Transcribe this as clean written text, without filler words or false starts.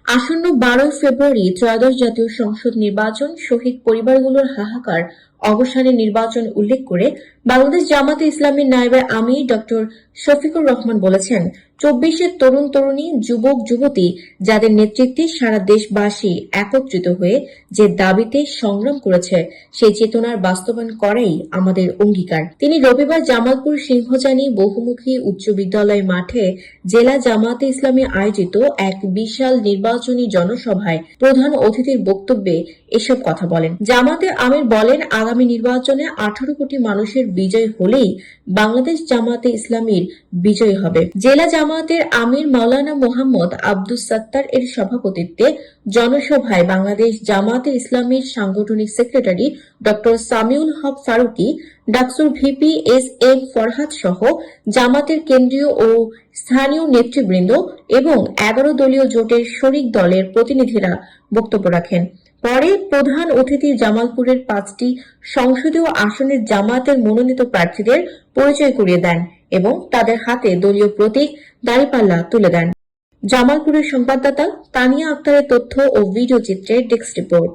আসন্ন 12 ফেব্রুয়ারি ত্রয়োদশ জাতীয় সংসদ নির্বাচন, শহীদ পরিবারগুলোর হাহাকার অবসানে নির্বাচন উল্লেখ করে বাংলাদেশ জামাতে ইসলামীর নায়েবে আমির ডক্টর শফিকুর রহমান বলেছেন, 24-এর তরুণ তরুণী, যুবক যুবতী যাদের নেতৃত্বে সারা দেশবাসী একত্রিত হয়ে যে দাবিতে সংগ্রাম করেছে, সেই চেতনার বাস্তবায়ন করাই আমাদের অঙ্গীকার। তিনি রবিবার জামালপুর সিংহজানি বহুমুখী উচ্চ বিদ্যালয় মাঠে জেলা জামাতে ইসলামী আয়োজিত এক বিশাল নির্বাচনী জনসভায় প্রধান অতিথির বক্তব্যে এসব কথা বলেন। জামাতে আমির বলেন, আগামী নির্বাচনে 18 কোটি মানুষের বিজয় হলেই বাংলাদেশ জামাতে ইসলামীর বিজয় হবে। জেলা জামাতের আমির মাওলানা মোহাম্মদ আব্দুস সাত্তার এর সভাপতিত্বে জনসভায় বাংলাদেশ জামাতে ইসলামীর সাংগঠনিক সেক্রেটারি ডক্টর সামিউল হক ফারুকী, ডাকসুর ভিপি এস এম ফরহাদ সহ জামাতের কেন্দ্রীয় ও স্থানীয় নেতৃবৃন্দ এবং 11 দলীয় জোটের শরিক দলের প্রতিনিধিরা বক্তব্য রাখেন। পরে প্রধান অতিথি জামালপুরের 5টি সংসদীয় আসনের জামায়াতের মনোনীত প্রার্থীদের পরিচয় করিয়ে দেন এবং তাদের হাতে দলীয় প্রতীক দাঁড়িপাল্লা তুলে দেন। জামালপুরের সংবাদদাতা তানিয়া আক্তারের তথ্য ও ভিডিও চিত্রে ডেস্ক রিপোর্ট।